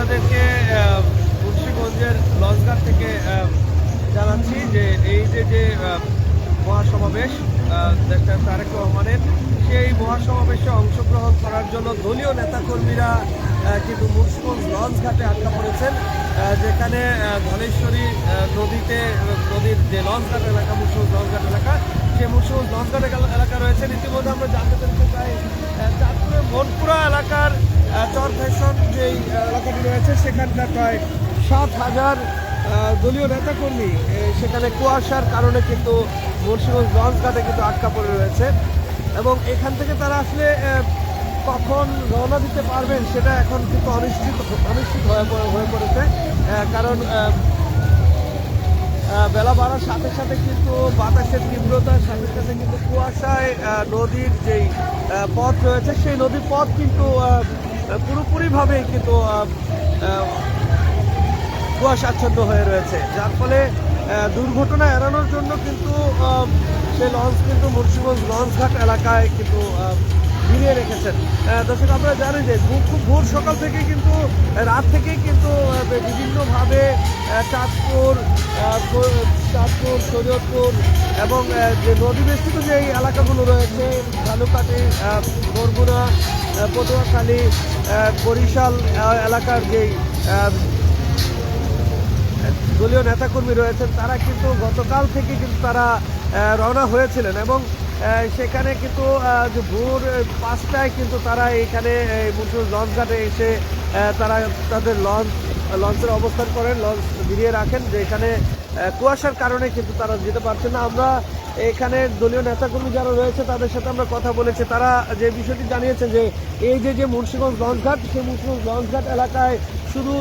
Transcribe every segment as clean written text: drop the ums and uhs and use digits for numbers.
আপনাদেরকে মুন্সিগঞ্জের লঞ্চঘাট থেকে জানাচ্ছি যে এই যে মহাসমাবেশ তারেক রহমানের, সেই মহাসমাবেশে অংশগ্রহণ করার জন্য দলীয় নেতাকর্মীরা কিন্তু মুন্সিগঞ্জ লঞ্চঘাটে আটকা পড়েছেন, যেখানে ধলেশ্বরী নদীর যে লঞ্চঘাট এলাকা, মুন্সিগঞ্জ লঞ্চঘাট এলাকা, সেই মুন্সিগঞ্জ লঞ্চঘাট এলাকা রয়েছেন। ইতিমধ্যে আমরা জানতে পেরেছি প্রায় চাঁদপুরের মনপুরা এলাকার চর ফ্যাশন যেই এলাকাটি রয়েছে সেখানকার প্রায় 7,000 দলীয় নেতাকর্মী সেখানে কুয়াশার কারণে কিন্তু মুন্সিগঞ্জ লঞ্চঘাটে কিন্তু আটকা পড়ে রয়েছে, এবং এখান থেকে তারা আসলে কখন রওনা দিতে পারবেন সেটা এখন কিন্তু অনিশ্চিত হয়ে পড়েছে। কারণ বেলা বাড়ার সাথে সাথে কিন্তু বাতাসের তীব্রতার সাথে সাথে কিন্তু কুয়াশায় নদীর যেই পথ রয়েছে সেই নদীর পথ কিন্তু পুরোপুরিভাবে কিন্তু কুয়াশাচ্ছন্ন হয়ে রয়েছে, যার ফলে দুর্ঘটনা এড়ানোর জন্য কিন্তু সেই লঞ্চ কিন্তু মুন্সিগঞ্জ লঞ্চঘাট এলাকায় কিন্তু ঘিরিয়ে রেখেছেন। দর্শক, আপনারা জানেন যে খুব ভোর সকাল থেকে কিন্তু রাত থেকেই কিন্তু বিভিন্নভাবে চাঁদপুর, শরীয়তপুর এবং যে নদী বেষ্টিত যে এলাকাগুলো রয়েছে, ঝালুকাঠি, বরগুনা, পটুয়াখালী, বরিশাল এলাকার যেই দলীয় নেতাকর্মী রয়েছেন তারা কিন্তু গতকাল থেকে কিন্তু তারা রওনা হয়েছিলেন, এবং সেখানে কিন্তু ভোর 5টায় কিন্তু তারা এখানে মুন্সিগঞ্জ লঞ্চঘাটে এসে তারা তাদের লঞ্চের অবস্থান করেন, লঞ্চ ভিড়িয়ে রাখেন, যে এখানে কুয়াশার কারণে কিন্তু তারা যেতে পারছেন না। আমরা এখানে দলীয় নেতাকর্মী যারা রয়েছে তাদের সাথে আমরা কথা বলেছি, তারা যে বিষয়টি জানিয়েছেন যে এই যে মুন্সিগঞ্জ লঞ্চঘাট, সেই মুন্সিগঞ্জ লঞ্চঘাট এলাকায় শুধু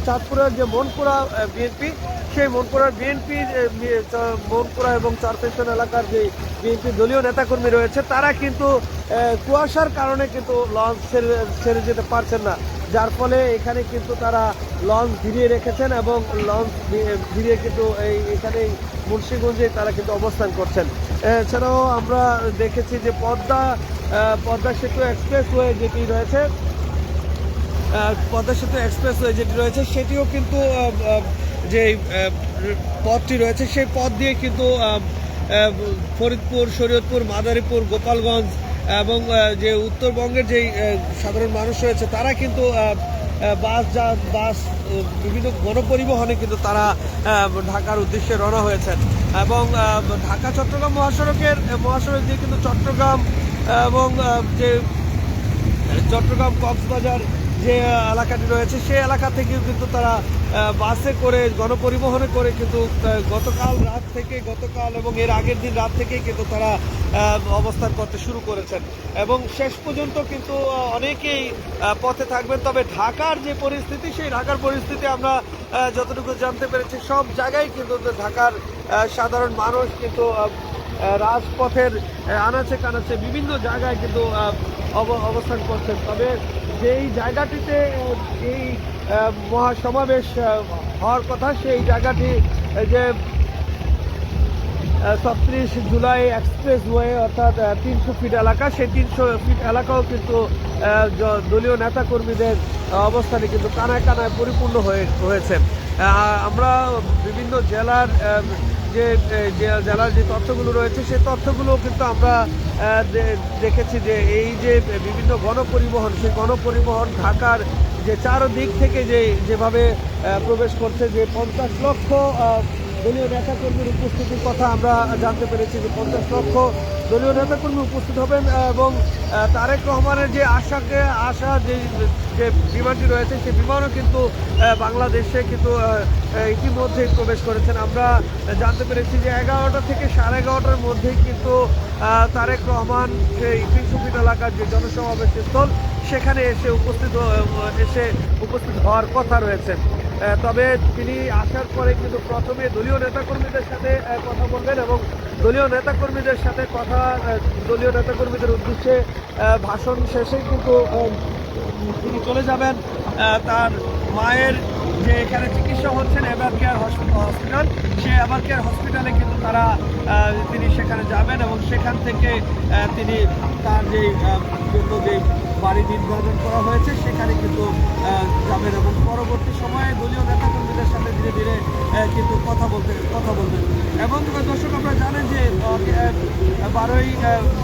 চাঁদপুরের যে মনপুরা বিএনপি, সেই মনপুরার মনপুরা এবং চরফেশন এলাকার যে বিএনপি দলীয় নেতাকর্মী রয়েছে তারা কিন্তু কুয়াশার কারণে কিন্তু লঞ্চ ছেড়ে যেতে পারছেন না, যার ফলে এখানে কিন্তু তারা লঞ্চ ভিড়িয়ে রেখেছেন, এবং লঞ্চ ভিড়িয়ে কিন্তু এখানে মুন্সিগঞ্জে তারা কিন্তু অবস্থান করছেন। এছাড়াও আমরা দেখেছি যে পদ্মা সেতু এক্সপ্রেসওয়ে যেটি রয়েছে, সেটিও কিন্তু যে পথটি রয়েছে সেই পথ দিয়ে কিন্তু ফরিদপুর, শরীয়তপুর, মাদারীপুর, গোপালগঞ্জ এবং যে উত্তরবঙ্গের যেই সাধারণ মানুষ রয়েছে তারা কিন্তু বাস বিভিন্ন গণপরিবহনে কিন্তু তারা ঢাকার উদ্দেশ্যে রওনা হয়েছেন, এবং ঢাকা চট্টগ্রাম মহাসড়ক দিয়ে কিন্তু চট্টগ্রাম এবং যে চট্টগ্রাম কক্সবাজার যে এলাকাটি রয়েছে সেই এলাকা থেকেও কিন্তু তারা বাসে করে, গণপরিবহনে করে কিন্তু গতকাল এবং এর আগের দিন রাত থেকেই কিন্তু তারা অবস্থান করতে শুরু করেছেন, এবং শেষ পর্যন্ত কিন্তু অনেকেই পথে থাকবেন। তবে ঢাকার যে পরিস্থিতি, সেই ঢাকার পরিস্থিতি আমরা যতটুকু জানতে পেরেছি সব জায়গায় কিন্তু ঢাকার সাধারণ মানুষ কিন্তু রাজপথের আনাচে কানাচে বিভিন্ন জায়গায় কিন্তু অবস্থান করছেন। তবে যেই জায়গাটিতে এই মহাসমাবেশ হওয়ার কথা, সেই জায়গাটি যে 36 জুলাই এক্সপ্রেসওয়ে অর্থাৎ 300 ফিট এলাকা, সেই 300 ফিট এলাকাও কিন্তু দলীয় নেতাকর্মীদের অবস্থানে কিন্তু কানায় কানায় পরিপূর্ণ হয়েছে। আমরা বিভিন্ন জেলার যে তথ্যগুলো রয়েছে সেই তথ্যগুলো কিন্তু আমরা দেখেছি যে এই যে বিভিন্ন গণপরিবহন, সেই গণপরিবহন ঢাকার যে চারদিক থেকে যেভাবে প্রবেশ করছে, যে 50 লক্ষ দলীয় নেতাকর্মীর উপস্থিতির কথা আমরা জানতে পেরেছি, যে 50 লক্ষ দলীয় নেতাকর্মী উপস্থিত হবেন, এবং তারেক রহমানের যে আশা যে বিমানটি রয়েছে সেই বিমানও কিন্তু বাংলাদেশে কিন্তু ইতিমধ্যেই প্রবেশ করেছেন। আমরা জানতে পেরেছি যে 11টা থেকে 11:30টার মধ্যেই কিন্তু তারেক রহমান সেই 300 ফিট এলাকার যে জনসমাবেশ স্থল সেখানে এসে উপস্থিত হওয়ার কথা রয়েছে। তবে তিনি আসার পরে কিন্তু প্রথমে দলীয় নেতাকর্মীদের সাথে কথা বলবেন, এবং দলীয় নেতাকর্মীদের উদ্দেশ্যে ভাষণ শেষে কিন্তু তিনি চলে যাবেন তার মায়ের যে এখানে চিকিৎসা হচ্ছেন এভার কেয়ার হসপিটাল, সেই এভার কেয়ার হসপিটালে কিন্তু তিনি সেখানে যাবেন, এবং সেখান থেকে তিনি তার যে বাড়ি নির্ধারণ করা হয়েছে সেখানে কিন্তু যাবেন এবং পরবর্তী সময়ে দলীয় নেতাকর্মীদের সাথে ধীরে ধীরে কিন্তু কথা বলবেন। এবং দর্শক, আপনারা জানেন যে 12ই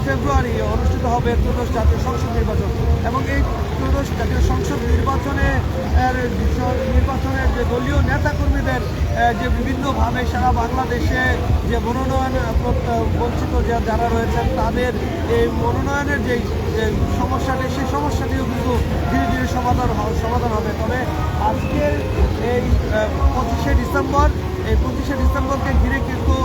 ফেব্রুয়ারি অনুষ্ঠিত হবে ত্রয়োদশ জাতীয় সংসদ নির্বাচন এবং এই ত্রয়োদশ জাতীয় সংসদ নির্বাচনের যে দলীয় নেতাকর্মীদের যে বিভিন্নভাবে সারা বাংলাদেশে যে মনোনয়ন বঞ্চিত যারা রয়েছেন তাদের এই মনোনয়নের যে সমস্যাটি সেই সমস্যাটিও কিন্তু ধীরে ধীরে সমাধান হবে। তবে আজকের এই 25শে ডিসেম্বরকে ঘিরে কিন্তু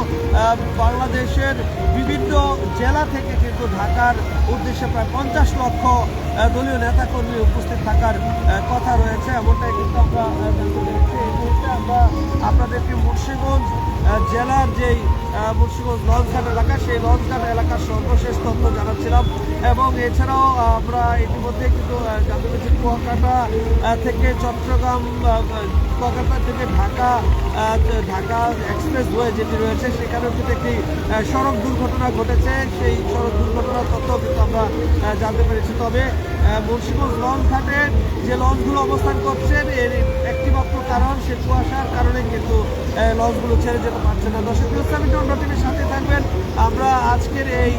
বাংলাদেশের বিভিন্ন জেলা থেকে কিন্তু ঢাকার উদ্দেশ্যে প্রায় 50 লক্ষ দলীয় নেতাকর্মী উপস্থিত থাকার কথা রয়েছে, এমনটাই কিন্তু আমরা জানতে পেরেছি। এই মুহূর্তে আমরা আপনাদেরকে মুন্সিগঞ্জ জেলার যেই মুন্সিগঞ্জ লঞ্চঘাট এলাকা, সেই লঞ্চঘাট এলাকার সর্বশেষ তথ্য জানাচ্ছিলাম। এবং এছাড়াও আমরা ইতিমধ্যে কিন্তু জানতে পেরেছি কুয়াকাটা থেকে চট্টগ্রাম, কুয়াকাটা থেকে ঢাকা এক্সপ্রেসওয়ে যেটি রয়েছে সেখানেও কিন্তু একটি সড়ক দুর্ঘটনা ঘটেছে। সেই সড়ক দুর্ঘটনার তথ্য কিন্তু আমরা জানতে পেরেছি। তবে মুন্সিগঞ্জ লঞ্চঘাটের যে লঞ্চগুলো অবস্থান করছেন এর একটি মাত্র কারণ, সে কুয়াশার কারণে কিন্তু লঞ্চগুলো ছেড়ে যেতে পারছে না। দর্শক, টিভির সাথে থাকবেন। আমরা আজকের এই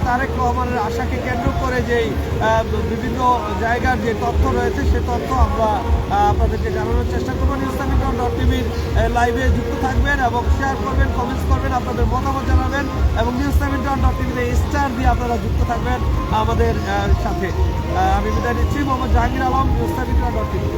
তারেক রহমানের আশাকে কেন্দ্র করে যেই বিভিন্ন জায়গার যে তথ্য রয়েছে সে তথ্য আমরা আপনাদেরকে জানানোর চেষ্টা করবো। নিউজটাইম.টিভির লাইভে যুক্ত থাকবেন এবং শেয়ার করবেন, কমেন্টস করবেন, আপনাদের মতামত জানাবেন এবং নিউজটাইম.টিভিতে স্টার দিয়ে আপনারা যুক্ত থাকবেন আমাদের সাথে। আমি বিদায় নিচ্ছি, মোহাম্মদ জাহাঙ্গীর আলম, নিউজটাইম.টিভি।